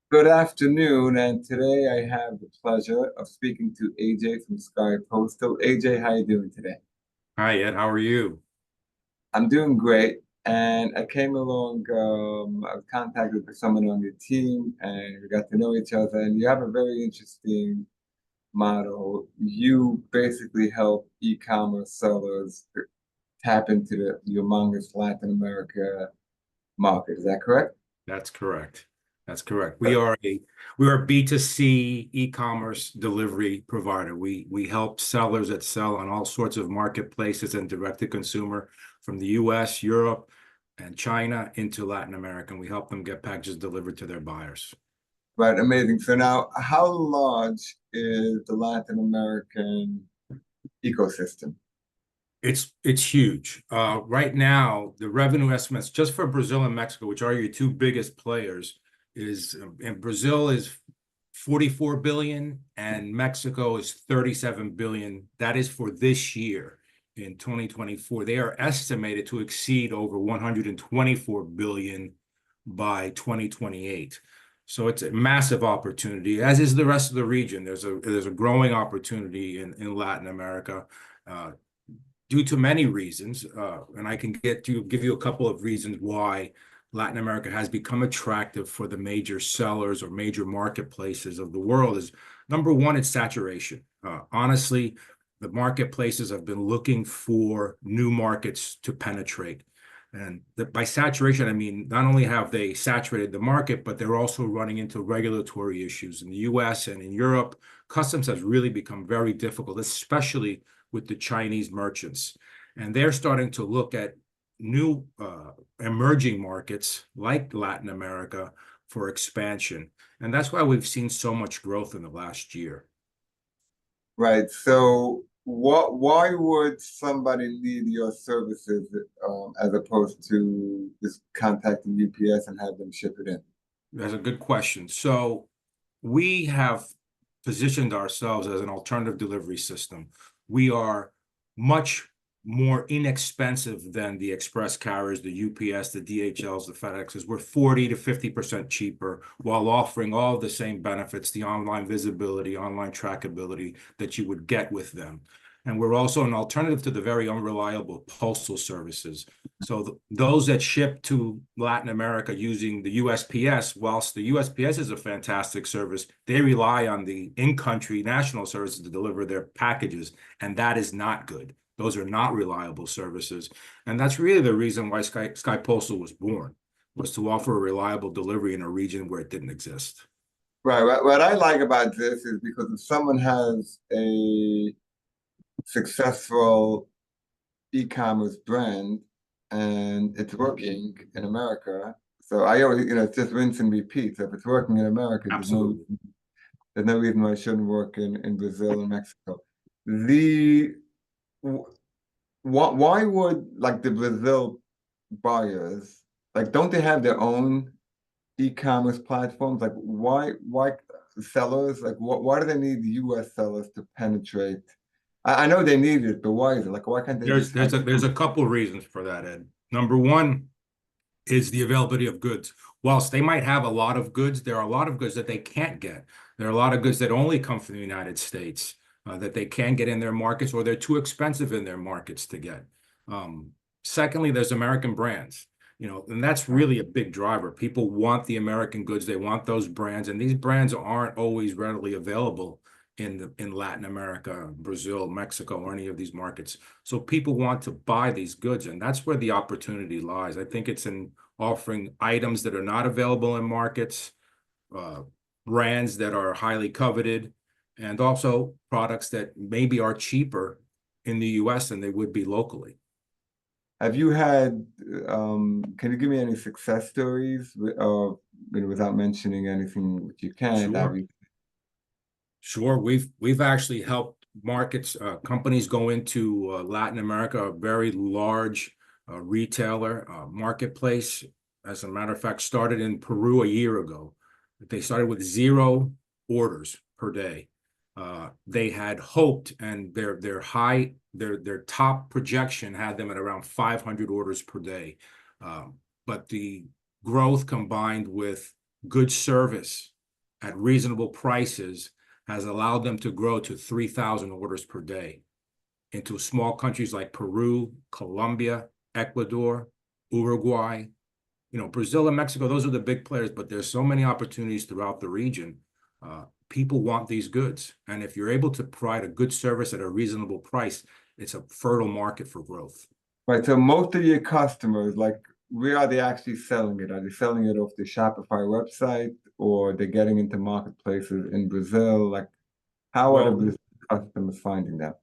Good afternoon, and today I have the pleasure of speaking to AJ from Skypostal. AJ, how you doing today? Hi, Ed. How are you? I'm doing great, and I came along. I was contacted with someone on your team, and we got to know each other. And you have a very interesting model. You basically help e-commerce sellers tap into the humongous Latin America market. Is that correct? That's correct. That's correct. We are a B2C e-commerce delivery provider. We help sellers that sell on all sorts of marketplaces and direct to consumer from the US, Europe, and China into Latin America. And we help them get packages delivered to their buyers. Right, amazing. So now, how large is the Latin American ecosystem? It's huge. Right now, the revenue estimates just for Brazil and Mexico, which are your two biggest players, is and Brazil is 44 billion and Mexico is 37 billion. That is for this year in 2024. They are estimated to exceed over 124 billion by 2028. So it's a massive opportunity, as is the rest of the region. There's a growing opportunity in Latin America. Uh, Due to many reasons, and I can give you a couple of reasons why Latin America has become attractive for the major sellers or major marketplaces of the world is number one, it's saturation. Honestly, the marketplaces have been looking for new markets to penetrate. And by saturation, I mean, not only have they saturated the market, but they're also running into regulatory issues in the US and in Europe. Customs has really become very difficult, especially with the Chinese merchants. And they're starting to look at new emerging markets like Latin America for expansion. And that's why we've seen so much growth in the last year. Right. So, why would somebody need your services as opposed to just contacting UPS and have them ship it in? That's a good question. So we have positioned ourselves as an alternative delivery system. We are much more inexpensive than the express carriers, the UPS, the DHLs, the FedExes. We're 40 to 50% cheaper while offering all the same benefits, the online visibility, online trackability that you would get with them. And we're also an alternative to the very unreliable postal services. So those that ship to Latin America using the USPS, whilst the USPS is a fantastic service, they rely on the in-country national services to deliver their packages, and that is not good. Those are not reliable services. And that's really the reason why Sky Postal was born, was to offer a reliable delivery in a region where it didn't exist. Right. What I like about this is because if someone has a successful e-commerce brand and it's working in America, so I always, it's just rinse and repeat. So if it's working in America, Absolutely. there's no reason why it shouldn't work in Brazil and Mexico. The why would like the Brazil buyers like don't they have their own e-commerce platforms? Like why sellers like why do they need the US sellers to penetrate? I know they need it, but why is it? Like why can't they There's just have there's a there's a couple reasons for that, Ed. Number one is the availability of goods. Whilst they might have a lot of goods, there are a lot of goods that they can't get. There are a lot of goods that only come from the United States that they can get in their markets, or they're too expensive in their markets to get. Um, Secondly, there's American brands, and that's really a big driver. People want the American goods, they want those brands, and these brands aren't always readily available in Latin America, Brazil, Mexico, or any of these markets. So people want to buy these goods, and that's where the opportunity lies. I think it's in offering items that are not available in markets, uh, brands that are highly coveted, and also products that maybe are cheaper in the US than they would be locally. have you had can you give me any success stories without mentioning anything that you can that Sure. we Sure, we've actually helped markets, companies go into Latin America, a very large retailer marketplace. As a matter of fact, started in Peru a year ago. They started with 0 orders per day. They had hoped, and their top projection had them at around 500 orders per day. But the growth combined with good service at reasonable prices has allowed them to grow to 3,000 orders per day into small countries like Peru, Colombia, Ecuador, Uruguay. Brazil and Mexico, those are the big players, but there's so many opportunities throughout the region. People want these goods. And if you're able to provide a good service at a reasonable price, it's a fertile market for growth. Right. So most of your customers, like, where are they actually selling it? Are they selling it off the Shopify website, or they're getting into marketplaces in Brazil? Like, how are the Well, Brazil customers finding that?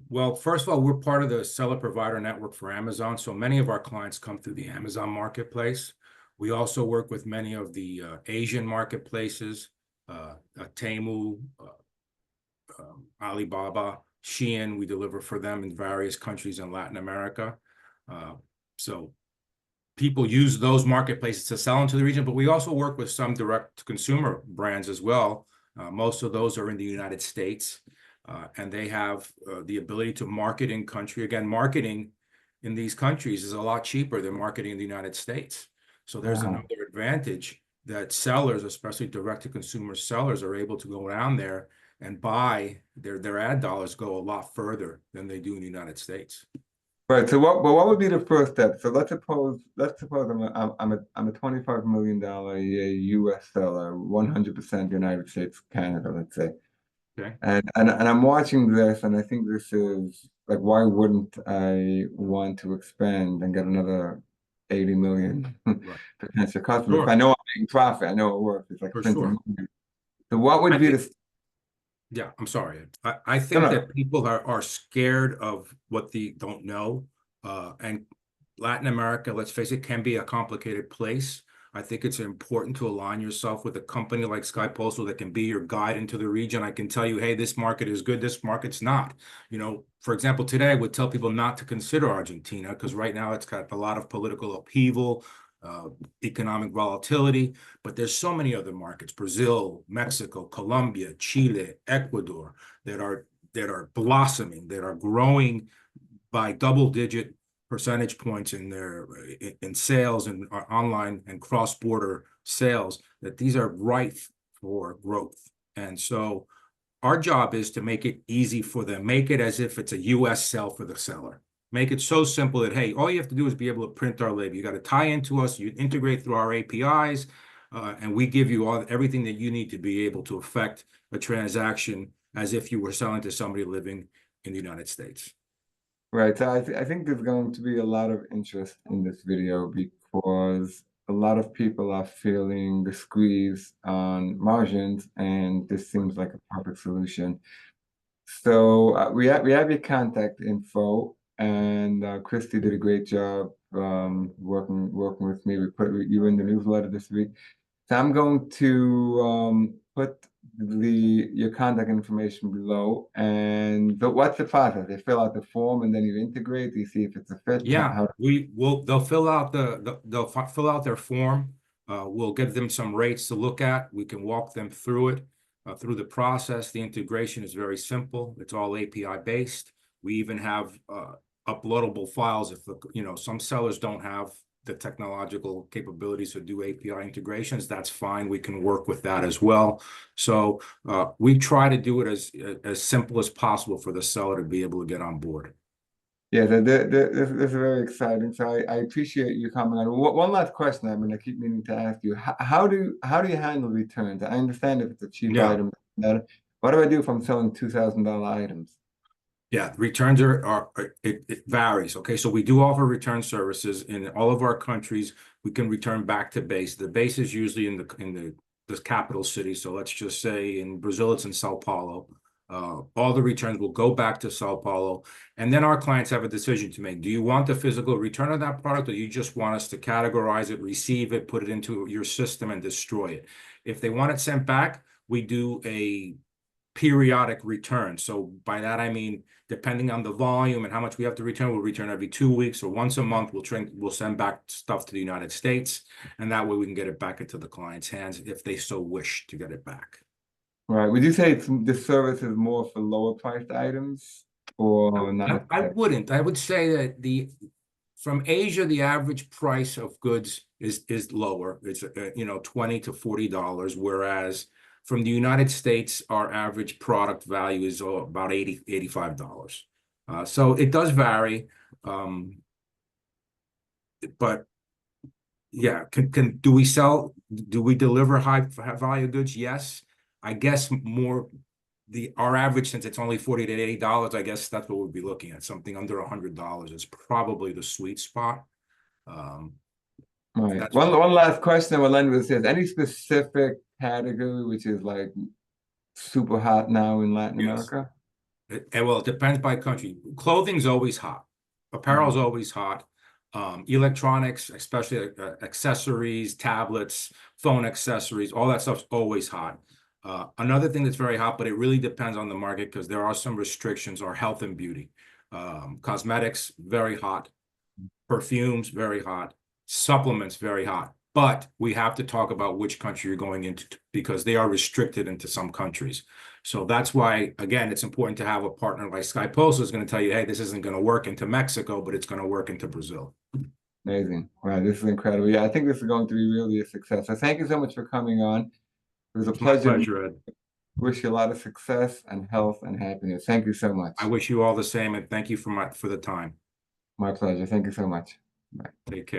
Well, first of all, we're part of the seller provider network for Amazon. So many of our clients come through the Amazon marketplace. We also work with many of the Asian marketplaces, Temu, Alibaba, Shein. We deliver for them in various countries in Latin America. So people use those marketplaces to sell into the region, but we also work with some direct consumer brands as well. Most of those are in the United States. And they have the ability to market in country. Again, marketing in these countries is a lot cheaper than marketing in the United States. So there's another advantage that sellers, especially direct-to-consumer sellers, are able to go down there and buy their ad dollars go a lot further than they do in the United States. Right. So what would be the first step? So let's suppose I'm a $25 million a year US seller, 100% United States, Canada, let's say. Okay. And I'm watching this, and I think this is like, why wouldn't I want to expand and get another 80 million Right. potential customers? If I Sure. know I'm making profit, I know it works. It's like For printing sure. money. So what would I be think, the yeah, I'm sorry. I no, think no. that people are scared of what they don't know. And Latin America, let's face it, can be a complicated place. I think it's important to align yourself with a company like Skypostal that can be your guide into the region. I can tell you, hey, this market is good, this market's not. For example, today I would tell people not to consider Argentina because right now it's got a lot of political upheaval, economic volatility, but there's so many other markets, Brazil, Mexico, Colombia, Chile, Ecuador, that are blossoming, that are growing by double-digit percentage points in sales and online and cross-border sales, that these are ripe for growth. And so our job is to make it easy for them, make it as if it's a US sell for the seller. Make it so simple that, hey, all you have to do is be able to print our label. You got to tie into us, you integrate through our APIs, and we give you everything that you need to be able to affect a transaction as if you were selling to somebody living in the United States. Right. So I think there's going to be a lot of interest in this video because a lot of people are feeling the squeeze on margins, and this seems like a perfect solution. So we have your contact info, and Christy did a great job working with me. We put you in the newsletter this week. So I'm going to put your contact information below. And what's the process? They fill out the form and then you integrate. You see if it's a fit. Yeah, they'll fill out they'll fill out their form. We'll give them some rates to look at. We can walk them through it, through the process. The integration is very simple. It's all API based. We even have uploadable files if some sellers don't have the technological capabilities to do API integrations. That's fine. We can work with that as well. So we try to do it as simple as possible for the seller to be able to get on board. Yeah, this is very exciting. So I appreciate you coming on. One last question. I mean, I keep meaning to ask you. How do you handle returns? I understand if it's a cheap Yeah. item. What do I do if I'm selling $2,000 items? Yeah, returns it varies. Okay, so we do offer return services in all of our countries. We can return back to base. The base is usually in the capital city. So let's just say in Brazil, it's in Sao Paulo. All the returns will go back to Sao Paulo, and then our clients have a decision to make. Do you want the physical return of that product, or you just want us to categorize it, receive it, put it into your system, and destroy it? If they want it sent back, we do a periodic return. So by that, I mean, depending on the volume and how much we have to return, we'll return every 2 weeks or once a month. We'll send back stuff to the United States, and that way we can get it back into the client's hands if they so wish to get it back. Right. Would you say this service is more for lower priced items or not? I wouldn't. I would say that from Asia, the average price of goods is lower. It's $20 to $40, whereas From the United States, our average product value is about $85. So it does vary. But yeah, do we deliver high value goods? Yes. I guess more our average, since it's only $40 to $80, I guess that's what we'll be looking at. Something under $100 is probably the sweet spot. Right. One last question. We'll end with this. Any specific category which is like super hot now in Latin Yes. America? Well, it depends by country. Clothing's always hot. Apparel's always hot. Electronics, especially accessories, tablets, phone accessories, all that stuff's always hot. Another thing that's very hot, but it really depends on the market because there are some restrictions, are health and beauty. Cosmetics, very hot. Perfumes, very hot. Supplements, very hot. But we have to talk about which country you're going into because they are restricted into some countries. So that's why, again, it's important to have a partner like Skypostal is going to tell you, hey, this isn't going to work into Mexico, but it's going to work into Brazil. Amazing. Wow, this is incredible. Yeah, I think this is going to be really a success. So thank you so much for coming on. It was a pleasure. My pleasure, Ed. Wish you a lot of success and health and happiness. Thank you so much. I wish you all the same, and thank you for the time. My pleasure. Thank you so much. Bye. Take care.